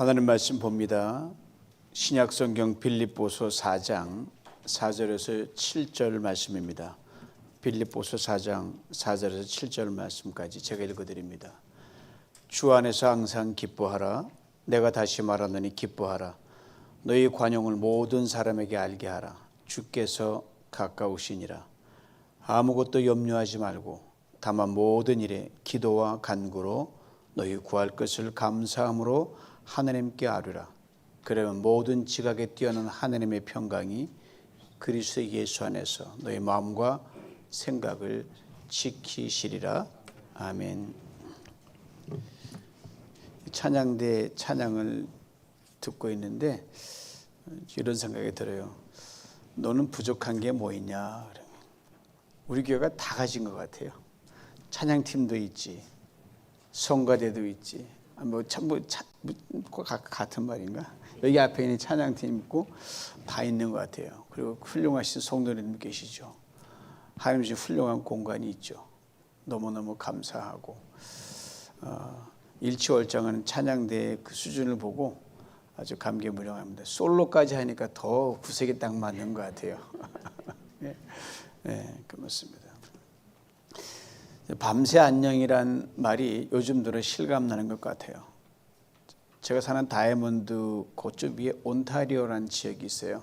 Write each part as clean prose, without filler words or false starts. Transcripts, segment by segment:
하나님 말씀 봅니다. 신약성경 빌립보서 4장 4절에서 7절 말씀입니다. 빌립보서 4장 4절에서 7절 말씀까지 제가 읽어드립니다. 주 안에서 항상 기뻐하라. 내가 다시 말하노니 기뻐하라. 너희 관용을 모든 사람에게 알게 하라. 주께서 가까우시니라. 아무것도 염려하지 말고 다만 모든 일에 기도와 간구로 너희 구할 것을 감사함으로 하나님께 아뢰라. 그러면 모든 지각에 뛰어난 하나님의 평강이 그리스도 예수 안에서 너희 마음과 생각을 지키시리라. 아멘. 찬양대 찬양을 듣고 있는데 이런 생각이 들어요. 너는 부족한 게 뭐 있냐? 우리 교회가 다 가진 것 같아요. 찬양팀도 있지, 성가대도 있지. 같은 말인가? 여기 앞에 있는 찬양팀 있고 다 있는 것 같아요. 그리고 훌륭하신 성도님 계시죠. 하나님 주신 훌륭한 공간이 있죠. 너무너무 감사하고 일치월장하는 찬양대의 그 수준을 보고 아주 감개무량합니다. 솔로까지 하니까 더 구색이 딱 맞는 것 같아요. 네, 그렇습니다. 밤새 안녕이란 말이 요즘 들어 실감나는 것 같아요. 제가 사는 다이아몬드 그쪽 위에 온타리오라는 지역이 있어요.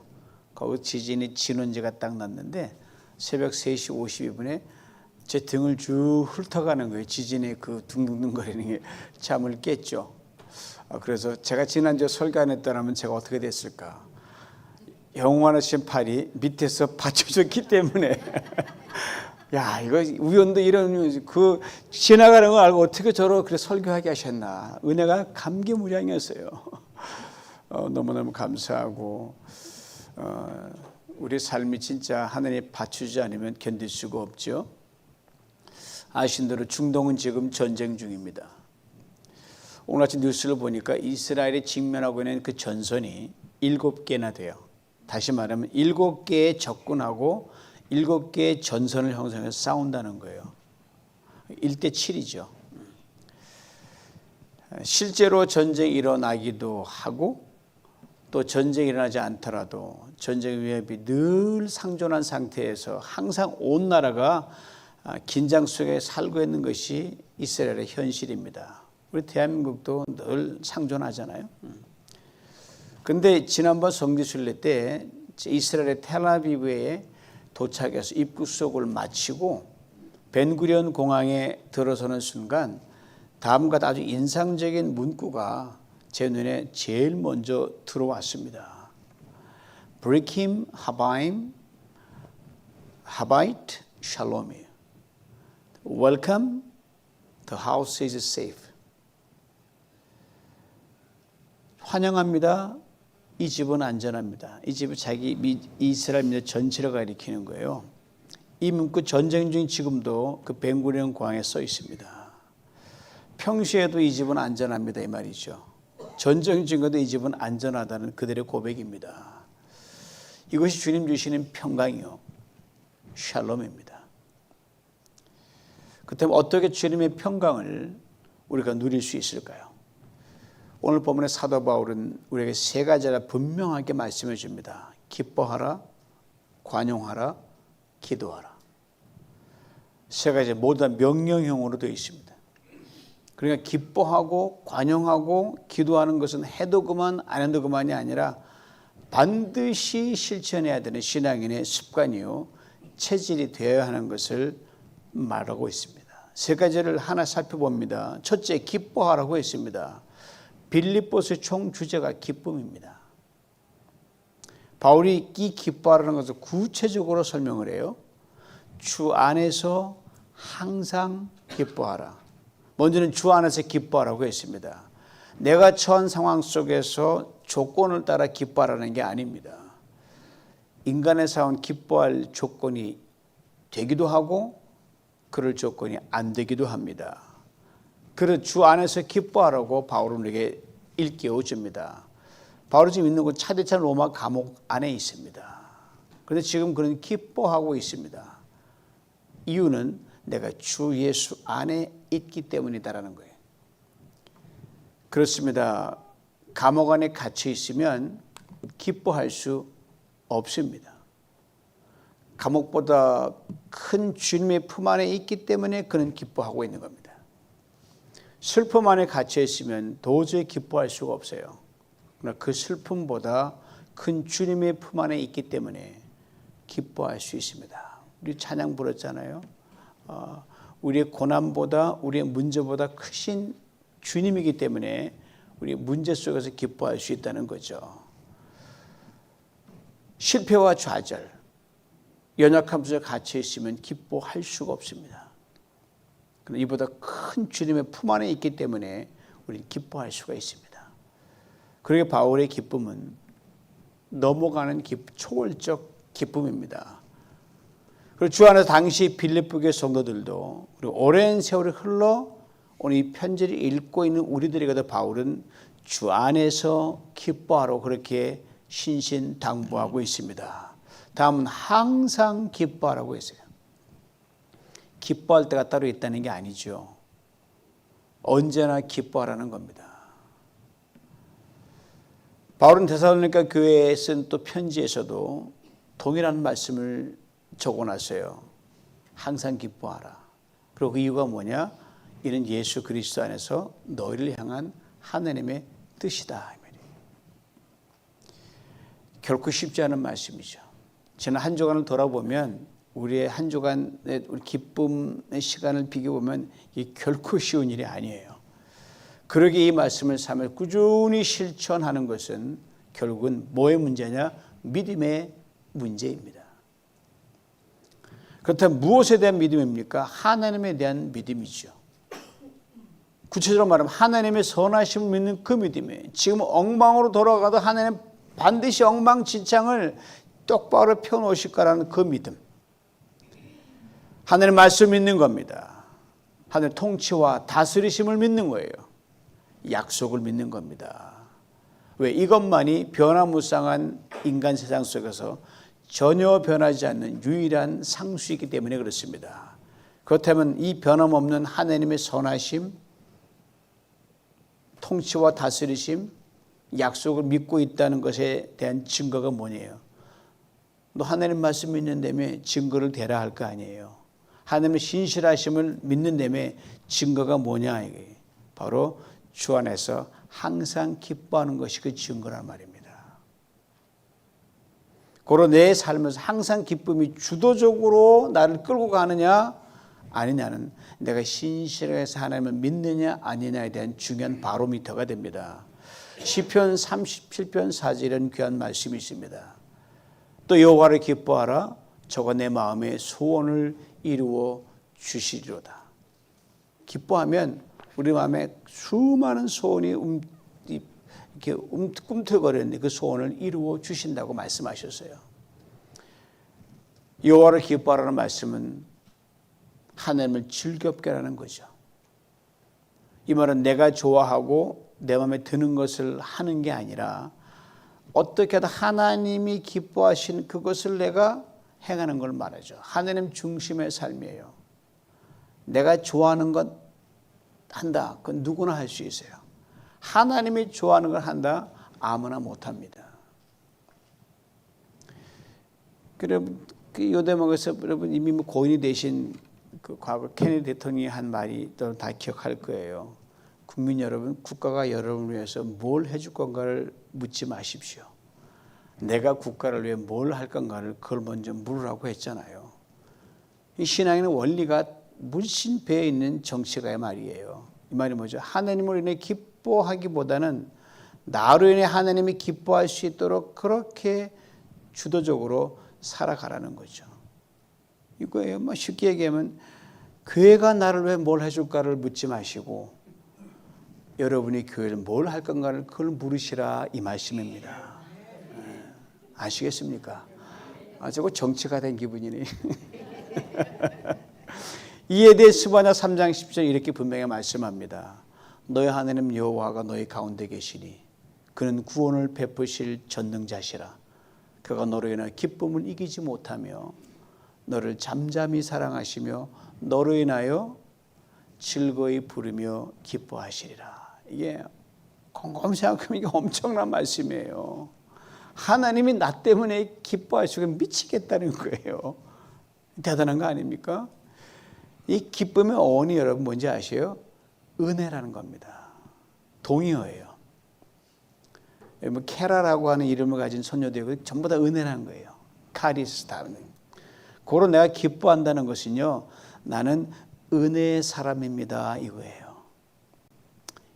거기 지진이 진원지가 딱 났는데 새벽 3시 52분에 제 등을 쭉 훑어가는 거예요. 지진의 그 둥둥둥거리는 게 잠을 깼죠. 그래서 제가 지난주에 설교 안 했더라면 제가 어떻게 됐을까. 영원하신 팔이 밑에서 받쳐줬기 때문에 야, 이거 우연도 이런 그 지나가는 거 알고 어떻게 저러 그래 설교하게 하셨나. 은혜가 감개무량이었어요. 너무너무 감사하고 우리 삶이 진짜 하나님 받쳐주지 않으면 견딜 수가 없죠. 아신 대로 중동은 지금 전쟁 중입니다. 오늘 아침 뉴스를 보니까 이스라엘이 직면하고 있는 그 전선이 7개나 돼요. 다시 말하면 7개의 적군하고 7개의 전선을 형성해서 싸운다는 거예요. 1대7이죠. 실제로 전쟁이 일어나기도 하고 또 전쟁이 일어나지 않더라도 전쟁 위협이 늘 상존한 상태에서 항상 온 나라가 긴장 속에 살고 있는 것이 이스라엘의 현실입니다. 우리 대한민국도 늘 상존하잖아요. 그런데 지난번 성지순례 때 이스라엘의 텔아비브에 도착해서 입국수속을 마치고 벤구리온 공항에 들어서는 순간 다음과 아주 인상적인 문구가 제 눈에 제일 먼저 들어왔습니다. 브리킴 하바임 하바이트 샬롬이 Welcome, the house is safe. 환영합니다. 이 집은 안전합니다. 이 집은 자기 이스라엘 민족 전체를 가리키는 거예요. 이 문구 전쟁 중인 지금도 그 벤구리온 공항에 써 있습니다. 평시에도 이 집은 안전합니다 이 말이죠. 전쟁 중에도 이 집은 안전하다는 그들의 고백입니다. 이것이 주님 주시는 평강이요, 샬롬입니다. 그렇다면 어떻게 주님의 평강을 우리가 누릴 수 있을까요? 오늘 본문의 사도 바울은 우리에게 3가지를 분명하게 말씀해 줍니다. 기뻐하라, 관용하라, 기도하라. 3가지 모두 다 명령형으로 되어 있습니다. 그러니까 기뻐하고 관용하고 기도하는 것은 해도 그만 안 해도 그만이 아니라 반드시 실천해야 되는 신앙인의 습관이요, 체질이 되어야 하는 것을 말하고 있습니다. 3가지를 하나 살펴봅니다. 첫째, 기뻐하라고 했습니다. 빌립보서의 총 주제가 기쁨입니다. 바울이 이 기뻐하라는 것을 구체적으로 설명을 해요. 주 안에서 항상 기뻐하라. 먼저는 주 안에서 기뻐하라고 했습니다. 내가 처한 상황 속에서 조건을 따라 기뻐하라는 게 아닙니다. 인간의 상황은 기뻐할 조건이 되기도 하고 그럴 조건이 안 되기도 합니다. 그래서 주 안에서 기뻐하라고 바울은 우리에게 일깨워 줍니다. 바울이 지금 있는 곳 차디찬 로마 감옥 안에 있습니다. 그런데 지금 그는 기뻐하고 있습니다. 이유는 내가 주 예수 안에 있기 때문이다라는 거예요. 그렇습니다. 감옥 안에 갇혀 있으면 기뻐할 수 없습니다. 감옥보다 큰 주님의 품 안에 있기 때문에 그는 기뻐하고 있는 겁니다. 슬픔 안에 갇혀 있으면 도저히 기뻐할 수가 없어요. 그러나 그 슬픔보다 큰 주님의 품 안에 있기 때문에 기뻐할 수 있습니다. 우리 찬양 부르잖아요. 우리의 고난보다 우리의 문제보다 크신 주님이기 때문에 우리 문제 속에서 기뻐할 수 있다는 거죠. 실패와 좌절, 연약함 속에 갇혀 있으면 기뻐할 수가 없습니다. 그러나 이보다 큰 주님의 품 안에 있기 때문에 우리는 기뻐할 수가 있습니다. 그러게 바울의 기쁨은 넘어가는 초월적 기쁨입니다. 그리고 주 안에서 당시 빌립보교의 성도들도 그리고 오랜 세월이 흘러 오늘 이 편지를 읽고 있는 우리들에게도 바울은 주 안에서 기뻐하라고 그렇게 신신당부하고 있습니다. 다음은 항상 기뻐하라고 했어요. 기뻐할 때가 따로 있다는 게 아니죠. 언제나 기뻐하라는 겁니다. 바울은 데살로니가 교회에 쓴 또 편지에서도 동일한 말씀을 적어놨어요. 항상 기뻐하라. 그리고 그 이유가 뭐냐? 이는 예수 그리스도 안에서 너희를 향한 하나님의 뜻이다. 결코 쉽지 않은 말씀이죠. 지난 한 주간을 돌아보면 우리의 한 주간의 우리 기쁨의 시간을 비교보면 이게 결코 쉬운 일이 아니에요. 그러기에 이 말씀을 삶에 꾸준히 실천하는 것은 결국은 뭐의 문제냐? 믿음의 문제입니다. 그렇다면 무엇에 대한 믿음입니까? 하나님에 대한 믿음이죠. 구체적으로 말하면 하나님의 선하심을 믿는 그 믿음이에요. 지금 엉망으로 돌아가도 하나님 반드시 엉망진창을 똑바로 펴놓으실 거라는 그 믿음. 하나님의 말씀 믿는 겁니다. 하나님의 통치와 다스리심을 믿는 거예요. 약속을 믿는 겁니다. 왜? 이것만이 변화무쌍한 인간 세상 속에서 전혀 변하지 않는 유일한 상수이기 때문에 그렇습니다. 그렇다면 이 변함없는 하나님의 선하심, 통치와 다스리심, 약속을 믿고 있다는 것에 대한 증거가 뭐냐요? 너 하나님 말씀 믿는다며 증거를 대라 할 거 아니에요. 하나님의 신실하심을 믿는다며 증거가 뭐냐 이게 바로 주 안에서 항상 기뻐하는 것이 그 증거란 말입니다. 고로 내 삶에서 항상 기쁨이 주도적으로 나를 끌고 가느냐 아니냐는 내가 신실해서 하나님을 믿느냐 아니냐에 대한 중요한 바로미터가 됩니다. 시편 37편 4절 이런 귀한 말씀이 있습니다. 또 여호와를 기뻐하라. 저가 내 마음의 소원을 이루어 주시리로다. 기뻐하면 우리 마음에 수많은 소원이 이렇게 꿈틀거리는데 그 소원을 이루어 주신다고 말씀하셨어요. 여호와를 기뻐하라는 말씀은 하나님을 즐겁게 하라는 거죠. 이 말은 내가 좋아하고 내 마음에 드는 것을 하는 게 아니라 어떻게 하다 하나님이 기뻐하신 그것을 내가 행하는 걸 말하죠. 하나님 중심의 삶이에요. 내가 좋아하는 것 한다. 그건 누구나 할 수 있어요. 하나님이 좋아하는 걸 한다. 아무나 못합니다. 여러분 요 대목에서 여러분 이미 고인이 되신 그 과거 케네디 대통령이 한 말이 또 다 기억할 거예요. 국민 여러분, 국가가 여러분을 위해서 뭘 해줄 건가를 묻지 마십시오. 내가 국가를 위해 뭘 할 건가를 그걸 먼저 물으라고 했잖아요. 이 신앙에는 원리가 물씬 배어 있는 정치가의 말이에요. 이 말이 뭐죠? 하나님을 인해 기뻐하기보다는 나로 인해 하나님이 기뻐할 수 있도록 그렇게 주도적으로 살아가라는 거죠. 이거예요. 뭐 쉽게 얘기하면 교회가 나를 왜 뭘 해줄까를 묻지 마시고 여러분이 교회를 뭘 할 건가를 그걸 물으시라 이 말씀입니다. 아시겠습니까? 저거 정치가 된 기분이네. 이에 대해 스바냐 3장 10절 이렇게 분명히 말씀합니다. 너희 하나님 여호와가 너희 가운데 계시니 그는 구원을 베푸실 전능자시라. 그가 너로 인하여 기쁨을 이기지 못하며 너를 잠잠히 사랑하시며 너로 인하여 즐거이 부르며 기뻐하시리라. 이게 곰곰이 생각하면 이게 엄청난 말씀이에요. 하나님이 나 때문에 기뻐하시고 미치겠다는 거예요. 대단한 거 아닙니까? 이 기쁨의 어원이 여러분 뭔지 아세요? 은혜라는 겁니다. 동의어예요. 뭐 케라라고 하는 이름을 가진 손녀들이 전부 다 은혜라는 거예요. 카리스타는. 그로 내가 기뻐한다는 것은요, 나는 은혜의 사람입니다 이거예요.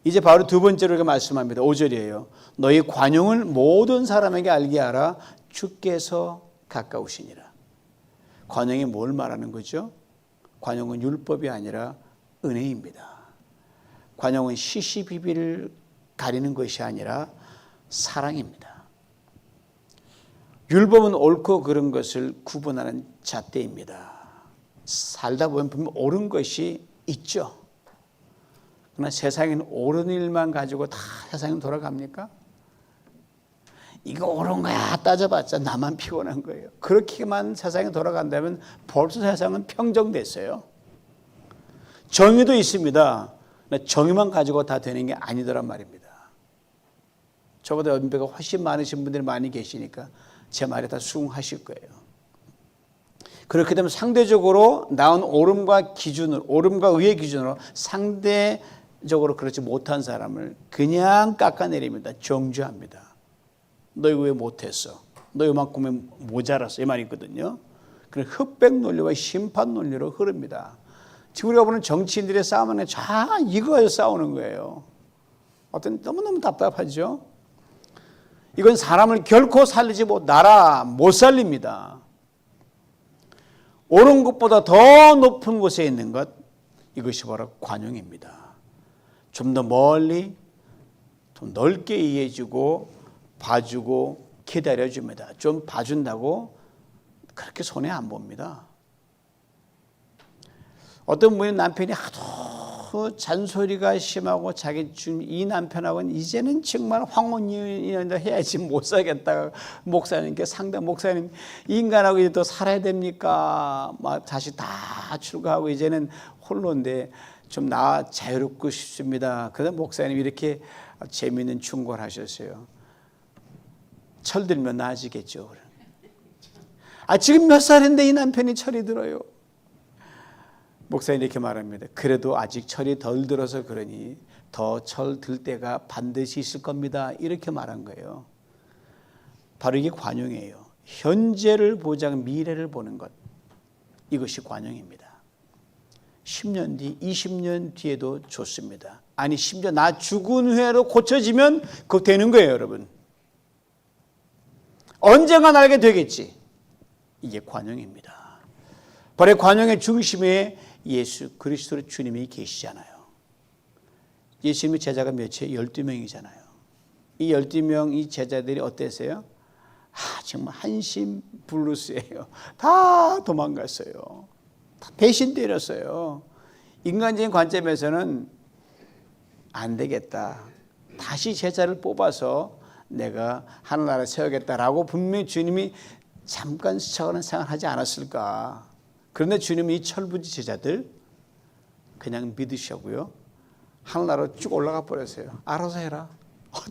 이제 바로 두 번째로 이렇게 말씀합니다. 5절이에요. 너희 관용을 모든 사람에게 알게 하라. 주께서 가까우시니라. 관용이 뭘 말하는 거죠? 관용은 율법이 아니라 은혜입니다. 관용은 시시비비를 가리는 것이 아니라 사랑입니다. 율법은 옳고 그른 것을 구분하는 잣대입니다. 살다 보면 분명 옳은 것이 있죠. 그러나 세상에는 옳은 일만 가지고 다 세상은 돌아갑니까? 이거 옳은 거야 따져봤자 나만 피곤한 거예요. 그렇게만 세상이 돌아간다면 벌써 세상은 평정됐어요. 정의도 있습니다. 정의만 가지고 다 되는 게 아니더란 말입니다. 저보다 연배가 훨씬 많으신 분들이 많이 계시니까 제 말에 다 수긍하실 거예요. 그렇게 되면 상대적으로 나온 옳음과 기준으로, 옳음과 의의 기준으로 상대적으로 그렇지 못한 사람을 그냥 깎아내립니다. 정죄합니다. 너 이거 왜 못했어? 너 이만큼은 모자랐어. 이 말이 있거든요. 그런 흑백 논리와 심판 논리로 흐릅니다. 지금 우리가 보는 정치인들의 싸움은 다 이거에 싸우는 거예요. 어떤 너무너무 답답하죠? 이건 사람을 결코 살리지 나라 못 살립니다. 옳은 것보다 더 높은 곳에 있는 것, 이것이 바로 관용입니다. 좀 더 멀리, 좀 넓게 이해해주고 봐주고 기다려줍니다. 좀 봐준다고 그렇게 손해 안 봅니다. 어떤 분이 남편이 하도 잔소리가 심하고 자기 이 남편하고는 이제는 정말 황혼인연을 해야지 못 살겠다. 목사님께 상담 목사님 이 인간하고 이제 또 살아야 됩니까? 막 다시 다 출가하고 이제는 홀로인데 좀 나 자유롭고 싶습니다. 그래서 목사님 이렇게 재미있는 충고를 하셨어요. 철들면 나아지겠죠. 지금 몇 살인데 이 남편이 철이 들어요. 목사님 이렇게 말합니다. 그래도 아직 철이 덜 들어서 그러니 더 철 들 때가 반드시 있을 겁니다. 이렇게 말한 거예요. 바로 이게 관용이에요. 현재를 보장 미래를 보는 것. 이것이 관용입니다. 10년 뒤, 20년 뒤에도 좋습니다. 아니 심지어 나 죽은 후에로 고쳐지면 그거 되는 거예요, 여러분. 언젠가 알게 되겠지. 이게 관용입니다. 바로 관용의 중심에 예수 그리스도 주님이 계시잖아요. 예수님의 제자가 몇이에요? 12명이잖아요. 이 12명 이 제자들이 어땠어요? 정말 한심불루스예요. 다 도망갔어요. 다 배신 때렸어요. 인간적인 관점에서는 안 되겠다. 다시 제자를 뽑아서 내가 하늘나라 세우겠다라고 분명히 주님이 잠깐 스쳐가는 생각하지 않았을까. 그런데 주님이 이 철부지 제자들 그냥 믿으시고요. 하늘나라로 쭉 올라가 버렸어요. 알아서 해라.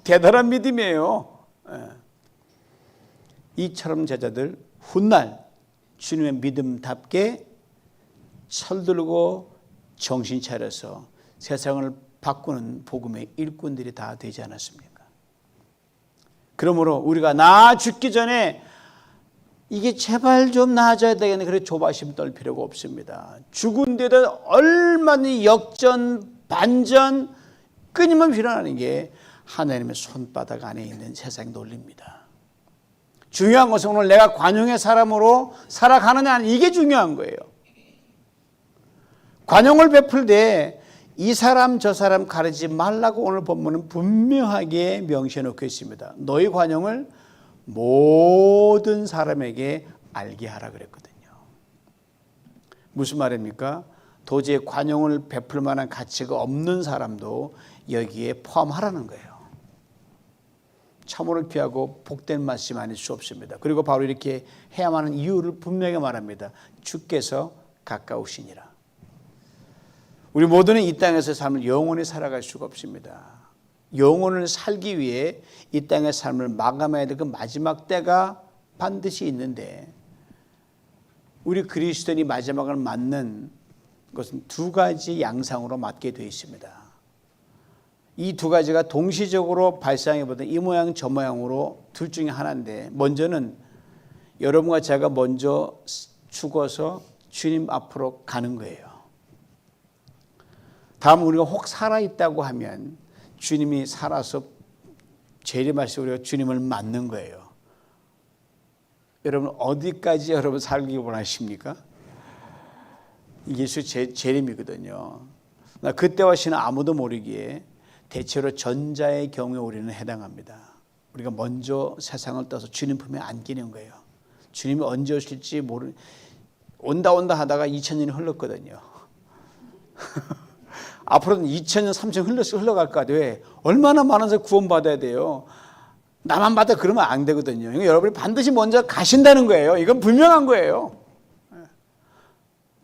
대단한 믿음이에요. 이처럼 제자들 훗날 주님의 믿음답게 철들고 정신 차려서 세상을 바꾸는 복음의 일꾼들이 다 되지 않았습니까? 그러므로 우리가 나 죽기 전에 이게 제발 좀 나아져야 되겠네. 그래 조바심 떨 필요가 없습니다. 죽은 데도 얼마나 역전, 반전 끊임없이 일어나는 게 하나님의 손바닥 안에 있는 세상 논리입니다. 중요한 것은 오늘 내가 관용의 사람으로 살아가느냐 이게 중요한 거예요. 관용을 베풀 때 이 사람 저 사람 가르치지 말라고 오늘 본문은 분명하게 명시해 놓고 있습니다. 너희 관용을 모든 사람에게 알게 하라 그랬거든요. 무슨 말입니까? 도저히 관용을 베풀 만한 가치가 없는 사람도 여기에 포함하라는 거예요. 참호를 피하고 복된 말씀 아닐 수 없습니다. 그리고 바로 이렇게 해야만 하는 이유를 분명히 말합니다. 주께서 가까우시니라. 우리 모두는 이 땅에서 삶을 영원히 살아갈 수가 없습니다. 영혼을 살기 위해 이 땅의 삶을 마감해야 될 그 마지막 때가 반드시 있는데, 우리 그리스도인이 마지막을 맞는 것은 두 가지 양상으로 맞게 되어 있습니다. 이 두 가지가 동시적으로 발생하기보다 이 모양 저 모양으로 둘 중에 하나인데, 먼저는 여러분과 제가 먼저 죽어서 주님 앞으로 가는 거예요. 다음 우리가 혹 살아있다고 하면 주님이 살아서 재림하시 우리가 주님을 맞는 거예요. 여러분 어디까지 여러분 살기 원하십니까? 예수 재림이거든요. 그때와 시는 아무도 모르기에 대체로 전자의 경우에 우리는 해당합니다. 우리가 먼저 세상을 떠서 주님 품에 안기는 거예요. 주님이 언제 오실지 온다 하다가 2000년이 흘렀거든요. 앞으로는 2000년, 3000년 흘러갈 것 같아요. 왜? 얼마나 많은 사람이 구원받아야 돼요. 나만 받아 그러면 안 되거든요. 그러니까 여러분이 반드시 먼저 가신다는 거예요. 이건 분명한 거예요.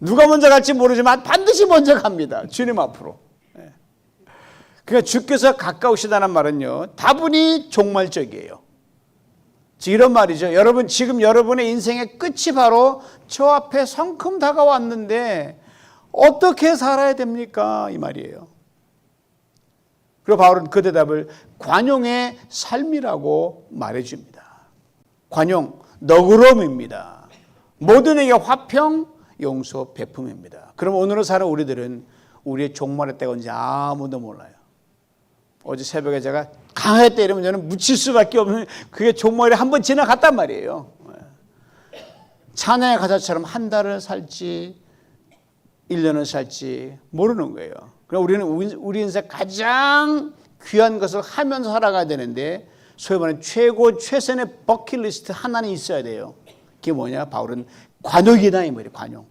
누가 먼저 갈지 모르지만 반드시 먼저 갑니다. 주님 앞으로. 그러니까 주께서 가까우시다는 말은요, 다분히 종말적이에요. 이런 말이죠. 여러분, 지금 여러분의 인생의 끝이 바로 저 앞에 성큼 다가왔는데 어떻게 살아야 됩니까? 이 말이에요. 그리고 바울은 그 대답을 관용의 삶이라고 말해줍니다. 관용, 너그러움입니다. 모든에게 화평, 용서, 베품입니다. 그럼 오늘을 사는 우리들은 우리의 종말의 때가 언제 아무도 몰라요. 어제 새벽에 제가 강하게 이러면 저는 묻힐 수밖에 없는, 그게 종말이 한번 지나갔단 말이에요. 찬양의 가사처럼 한 달을 살지 1년을 살지 모르는 거예요. 그럼 우리는 우리 인생 가장 귀한 것을 하면서 살아가야 되는데, 소위 말하는 최선의 버킷리스트 하나는 있어야 돼요. 그게 뭐냐? 바울은 관용이다 이 말이에요. 관용.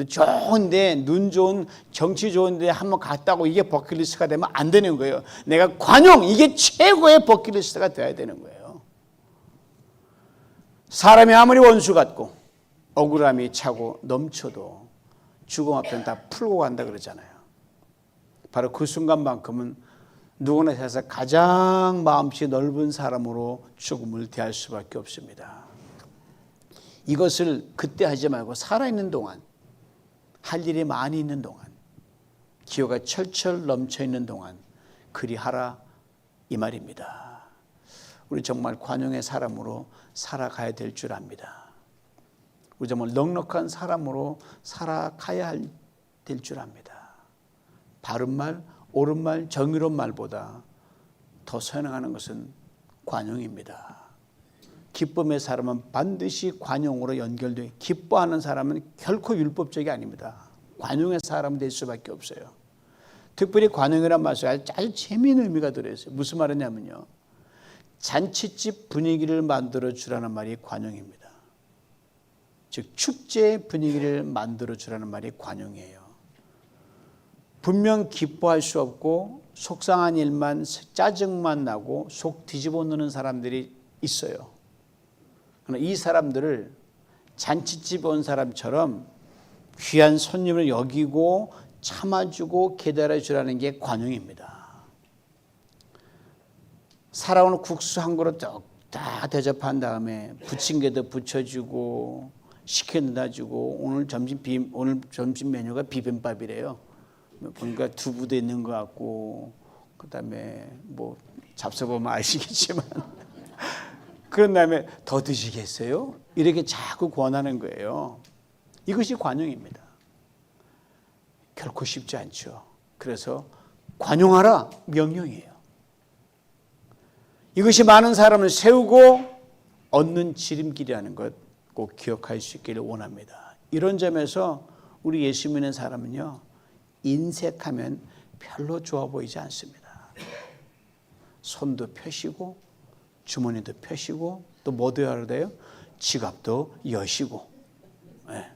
좋은데, 눈 좋은, 정치 좋은데 한번 갔다고 이게 버킷리스트가 되면 안 되는 거예요. 내가 관용, 이게 최고의 버킷리스트가 돼야 되는 거예요. 사람이 아무리 원수 같고 억울함이 차고 넘쳐도 죽음 앞에는 다 풀고 간다 그러잖아요. 바로 그 순간만큼은 누구나 세상에서 가장 마음씨 넓은 사람으로 죽음을 대할 수밖에 없습니다. 이것을 그때 하지 말고 살아있는 동안, 할 일이 많이 있는 동안, 기호가 철철 넘쳐있는 동안 그리하라 이 말입니다. 우리 정말 관용의 사람으로 살아가야 될 줄 압니다. 우리 정말 넉넉한 사람으로 살아가야 될 줄 압니다. 바른 말, 옳은 말, 정의로운 말보다 더 선행하는 것은 관용입니다. 기쁨의 사람은 반드시 관용으로 연결돼, 기뻐하는 사람은 결코 율법적이 아닙니다. 관용의 사람이 될 수밖에 없어요. 특별히 관용이란 말씀에 아주 재미있는 의미가 들어있어요. 무슨 말이냐면요, 잔치집 분위기를 만들어 주라는 말이 관용입니다. 즉 축제의 분위기를 만들어 주라는 말이 관용이에요. 분명 기뻐할 수 없고 속상한 일만, 짜증만 나고 속 뒤집어 놓는 사람들이 있어요. 그러나 이 사람들을 잔치집 온 사람처럼 귀한 손님을 여기고 참아주고 기다려주라는 게 관용입니다. 살아오는 국수 한 그릇 다 대접한 다음에 부침개도 부쳐주고 시켜다 주고, 오늘 점심 메뉴가 비빔밥이래요. 보니까 두부도 있는 것 같고, 그다음에 뭐 잡숴보면 아시겠지만 그런 다음에 더 드시겠어요? 이렇게 자꾸 권하는 거예요. 이것이 관용입니다. 결코 쉽지 않죠. 그래서 관용하라 명령이에요. 이것이 많은 사람을 세우고 얻는 지름길이라는 것 꼭 기억할 수 있기를 원합니다. 이런 점에서 우리 예수 믿는 사람은요, 인색하면 별로 좋아 보이지 않습니다. 손도 펴시고 주머니도 펴시고 또 뭐도 해야 돼요? 지갑도 여시고. 네.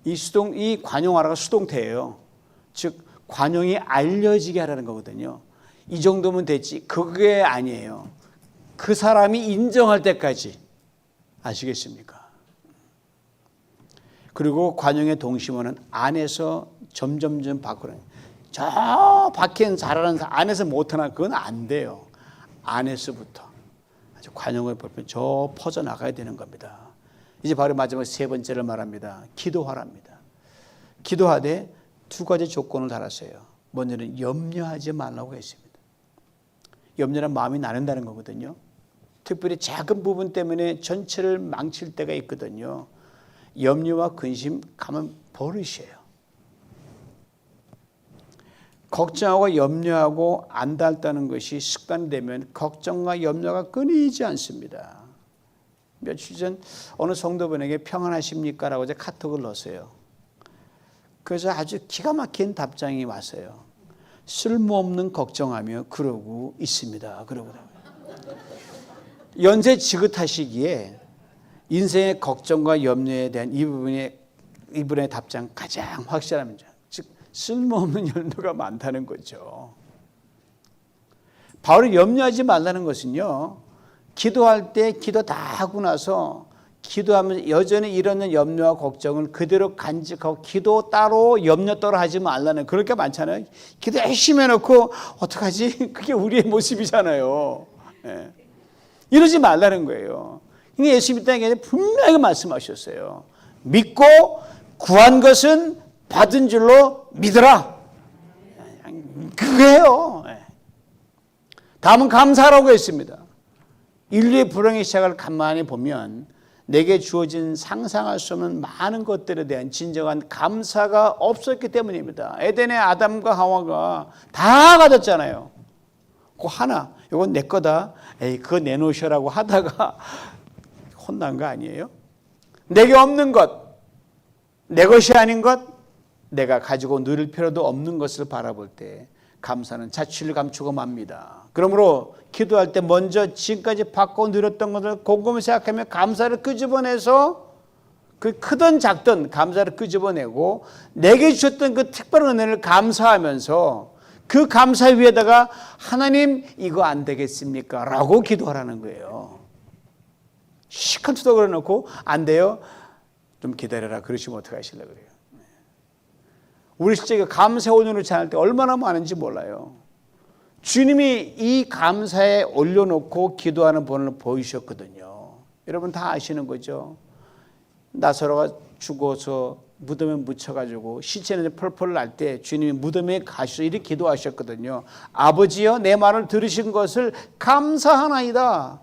이 관용하라가 수동태예요. 즉 관용이 알려지게 하라는 거거든요. 이 정도면 됐지, 그게 아니에요. 그 사람이 인정할 때까지. 아시겠습니까? 그리고 관용의 동심원은 안에서 점점점 바꾸는, 저 밖에는 잘하는 사람, 안에서 못하나 그건 안 돼요. 안에서부터 아주 관용을 보면 저 퍼져나가야 되는 겁니다. 이제 바로 마지막 세 번째를 말합니다. 기도하랍니다. 기도하되 두 가지 조건을 달았어요. 먼저는 염려하지 말라고 했습니다. 염려는 마음이 나는다는 거거든요. 특별히 작은 부분 때문에 전체를 망칠 때가 있거든요. 염려와 근심 가면 버릇이에요. 걱정하고 염려하고 안달다는 것이 습관되면 걱정과 염려가 끊이지 않습니다. 며칠 전 어느 성도분에게 평안하십니까? 라고 제가 카톡을 넣었어요. 그래서 아주 기가 막힌 답장이 왔어요. 쓸모없는 걱정하며 그러고 있습니다. 그러더라고요. 연세 지긋하시기에 인생의 걱정과 염려에 대한 이분의 답장 가장 확실합니다. 즉 쓸모없는 염려가 많다는 거죠. 바로 염려하지 말라는 것은요, 기도할 때 기도 다 하고 나서 기도하면서 여전히 일어나는 염려와 걱정을 그대로 간직하고 기도 따로 염려 따로 하지 말라는, 그렇게 많잖아요. 기도 열심히 해놓고 어떡하지? 그게 우리의 모습이잖아요. 예. 이러지 말라는 거예요. 이게 예수 믿다는 게 분명하게 말씀하셨어요. 믿고 구한 것은 받은 줄로 믿으라. 그거예요. 다음은 감사라고 했습니다. 인류의 불행의 시작을 가만히 보면 내게 주어진 상상할 수 없는 많은 것들에 대한 진정한 감사가 없었기 때문입니다. 에덴의 아담과 하와가 다 가졌잖아요. 그 하나, 이건 내 거다. 에이, 그거 내놓으셔라고 하다가 혼난 거 아니에요? 내게 없는 것, 내 것이 아닌 것, 내가 가지고 누릴 필요도 없는 것을 바라볼 때 감사는 자취를 감추고 맙니다. 그러므로 기도할 때 먼저 지금까지 받고 누렸던 것을 곰곰이 생각하며 감사를 끄집어내서 그 크든 작든 감사를 끄집어내고 내게 주셨던 그 특별한 은혜를 감사하면서 그 감사 위에다가 하나님 이거 안 되겠습니까? 라고 기도하라는 거예요. 시큰 투덕을 해놓고 안 돼요? 좀 기다려라. 그러시면 어떡하시려고 그래요. 우리 실제 감사 온유를 찬양할 때 얼마나 많은지 몰라요. 주님이 이 감사에 올려놓고 기도하는 본을 보이셨거든요. 여러분 다 아시는 거죠. 나사로가 죽어서 무덤에 묻혀가지고 시체는 펄펄 날 때 주님이 무덤에 가셔서 이렇게 기도하셨거든요. 아버지여 내 말을 들으신 것을 감사하나이다.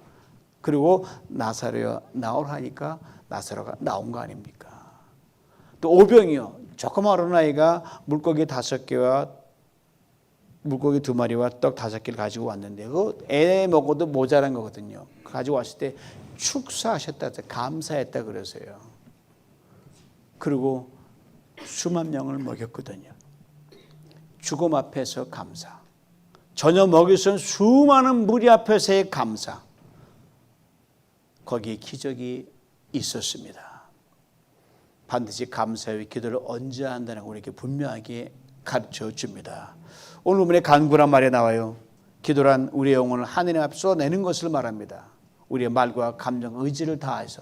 그리고 나사로여 나오라 하니까 나사로가 나온 거 아닙니까? 또 오병이요. 조그마한 어린아이가 물고기 5개와 물고기 2마리와 떡 5개를 가지고 왔는데 그거 애 먹어도 모자란 거거든요. 가지고 왔을 때 축사하셨다, 감사했다 그러세요. 그리고 수만 명을 먹였거든요. 죽음 앞에서 감사. 전혀 먹일 수 없는 수많은 무리 앞에서의 감사. 거기에 기적이 있었습니다. 반드시 감사의 기도를 언제 한다는 걸 우리에게 분명하게 가르쳐 줍니다. 오늘 본문에 간구란 말이 나와요. 기도란 우리의 영혼을 하느님 앞에 쏟아내는 것을 말합니다. 우리의 말과 감정, 의지를 다해서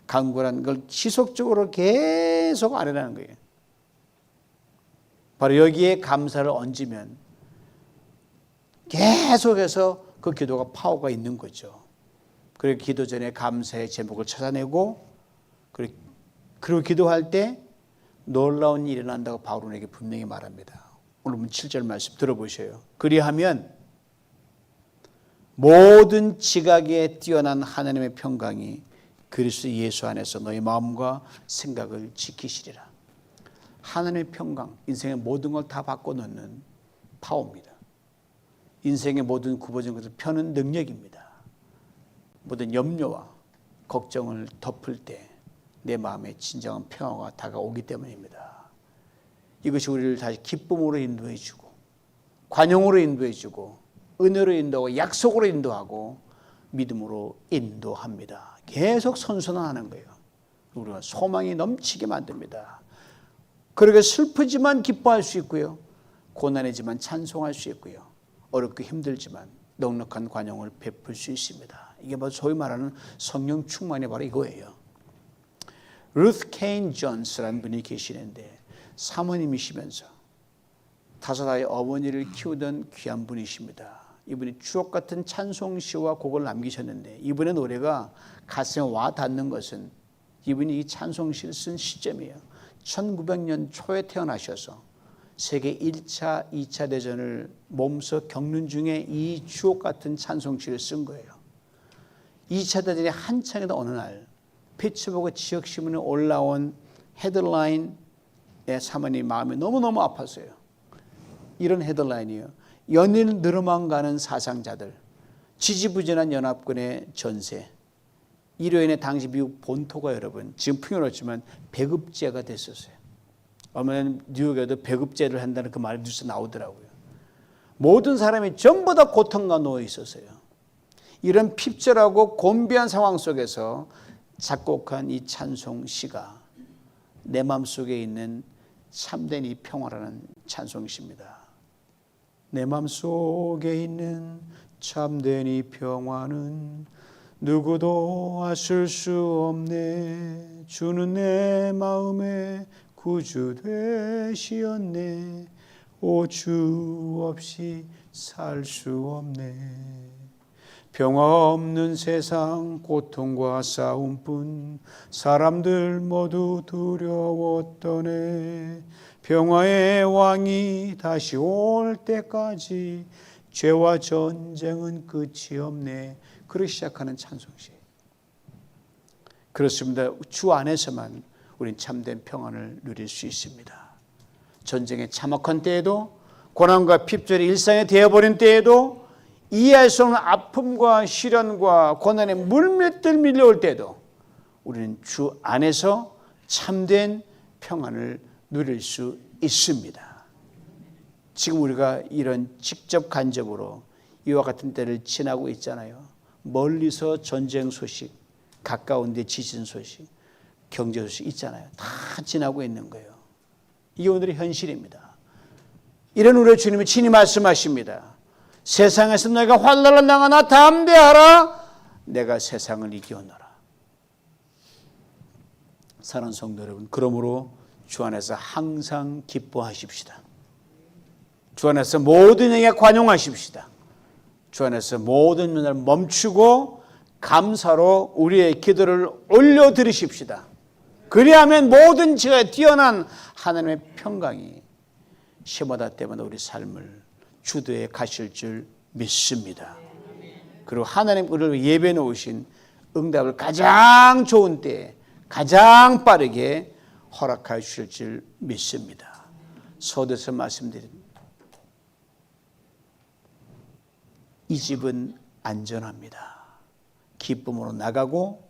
간구란 걸 지속적으로 계속 아뢰라는 거예요. 바로 여기에 감사를 얹으면 계속해서 그 기도가 파워가 있는 거죠. 그리고 기도 전에 감사의 제목을 찾아내고 그리고 기도할 때 놀라운 일이 일어난다고 바울에게 분명히 말합니다. 오늘 7절 말씀 들어보셔요. 그리하면 모든 지각에 뛰어난 하나님의 평강이 그리스도 예수 안에서 너희 마음과 생각을 지키시리라. 하나님의 평강, 인생의 모든 걸 다 바꿔놓는 파워입니다. 인생의 모든 굽어진 것을 펴는 능력입니다. 모든 염려와 걱정을 덮을 때 내 마음에 진정한 평화가 다가오기 때문입니다. 이것이 우리를 다시 기쁨으로 인도해 주고 관용으로 인도해 주고 은혜로 인도하고 약속으로 인도하고 믿음으로 인도합니다. 계속 선선하는 거예요. 우리가 소망이 넘치게 만듭니다. 그렇게 슬프지만 기뻐할 수 있고요. 고난이지만 찬송할 수 있고요. 어렵고 힘들지만 넉넉한 관용을 베풀 수 있습니다. 이게 바로 소위 말하는 성령 충만이 바로 이거예요. 루스 케인 존스라는 분이 계시는데 사모님이시면서 5 아이 어머니를 키우던 귀한 분이십니다. 이분이 추억 같은 찬송시와 곡을 남기셨는데 이분의 노래가 가슴에 와 닿는 것은 이분이 이 찬송시를 쓴 시점이에요. 1900년 초에 태어나셔서 세계 1차, 2차 대전을 몸소 겪는 중에 이 추억 같은 찬송시를 쓴 거예요. 2차 대전이 한창이던 어느 날 피츠버그 지역신문에 올라온 헤드라인에 사모님 마음이 너무너무 아팠어요. 이런 헤드라인이에요. 연일 늘어만 가는 사상자들, 지지부진한 연합군의 전세. 이로 인해 당시 미국 본토가 여러분 지금 풍요롭지만 배급제가 됐었어요. 어머니는 뉴욕에도 배급제를 한다는 그 말이 뉴스에 나오더라고요. 모든 사람이 전부 다 고통과 놓여 있었어요. 이런 핍절하고 곤비한 상황 속에서 작곡한 이 찬송시가 내 마음속에 있는 참된 이 평화라는 찬송시입니다. 내 마음속에 있는 참된 이 평화는 누구도 아실 수 없네. 주는 내 마음에 구주 되시었네. 오 주 없이 살 수 없네. 평화 없는 세상 고통과 싸움뿐 사람들 모두 두려웠더네. 평화의 왕이 다시 올 때까지 죄와 전쟁은 끝이 없네. 그렇게 시작하는 찬송시. 그렇습니다. 주 안에서만 우린 참된 평안을 누릴 수 있습니다. 전쟁의 참혹한 때에도 고난과 핍절이 일상이 되어버린 때에도 이해할 수 없는 아픔과 시련과 고난의 물맷들 밀려올 때도 우리는 주 안에서 참된 평안을 누릴 수 있습니다. 지금 우리가 이런 직접 간접으로 이와 같은 때를 지나고 있잖아요. 멀리서 전쟁 소식, 가까운 데 지진 소식, 경제 소식 있잖아요. 다 지나고 있는 거예요. 이게 오늘의 현실입니다. 이런 우리의 주님이 친히 말씀하십니다. 세상에서 너희가 환난을 당하나 담대하라. 내가 세상을 이겨노라. 사랑하는 성도 여러분, 그러므로 주 안에서 항상 기뻐하십시다. 주 안에서 모든 영에 관용하십시다. 주 안에서 모든 면을 멈추고 감사로 우리의 기도를 올려드리십시다. 그리하면 모든 지혜에 뛰어난 하나님의 평강이 시마다 때마다 우리 삶을 주도해 가실 줄 믿습니다. 그리고 하나님 우리를 예배해 놓으신 응답을 가장 좋은 때에 가장 빠르게 허락하여 주실 줄 믿습니다. 서두에서 말씀드립니다. 이 집은 안전합니다. 기쁨으로 나가고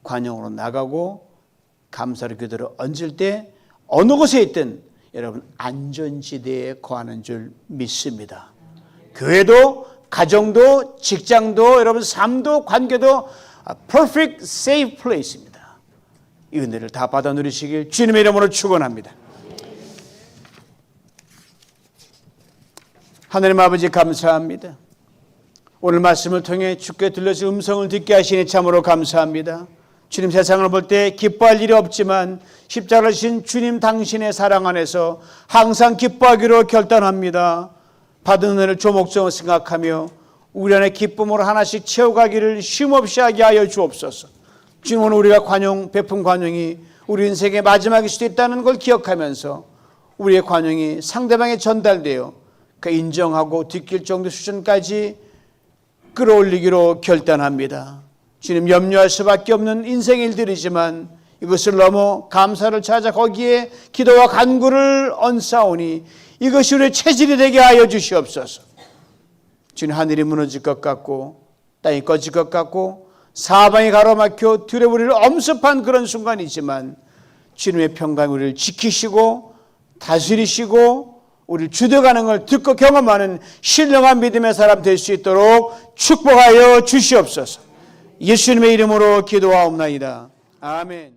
관용으로 나가고 감사로 기도를 얹을 때 어느 곳에 있든 여러분 안전지대에 거하는 줄 믿습니다. 교회도 가정도 직장도 여러분 삶도 관계도 perfect safe place입니다. 이 은혜를 다 받아 누리시길 주님의 이름으로 축원합니다. 하나님 아버지 감사합니다. 오늘 말씀을 통해 주께 들려서 음성을 듣게 하시니 참으로 감사합니다. 주님 세상을 볼 때 기뻐할 일이 없지만 십자가를 지신 주님 당신의 사랑 안에서 항상 기뻐하기로 결단합니다. 받은 은혜를 조목조목 생각하며 우리 안에 기쁨으로 하나씩 채워가기를 쉼없이 하게 하여 주옵소서. 주님 오늘 우리가 베푼 관용이 우리 인생의 마지막일 수도 있다는 걸 기억하면서 우리의 관용이 상대방에 전달되어 그 인정하고 뒷길 정도 수준까지 끌어올리기로 결단합니다. 주님 염려할 수밖에 없는 인생의 일들이지만 이것을 넘어 감사를 찾아 거기에 기도와 간구를 얹사오니 이것이 우리의 체질이 되게 하여 주시옵소서. 주님 하늘이 무너질 것 같고 땅이 꺼질 것 같고 사방이 가로막혀 두려워 우리를 엄습한 그런 순간이지만 주님의 평강이 우리를 지키시고 다스리시고 우리를 주도가는 걸 듣고 경험하는 신령한 믿음의 사람 될 수 있도록 축복하여 주시옵소서. 예수님의 이름으로 기도하옵나이다. 아멘.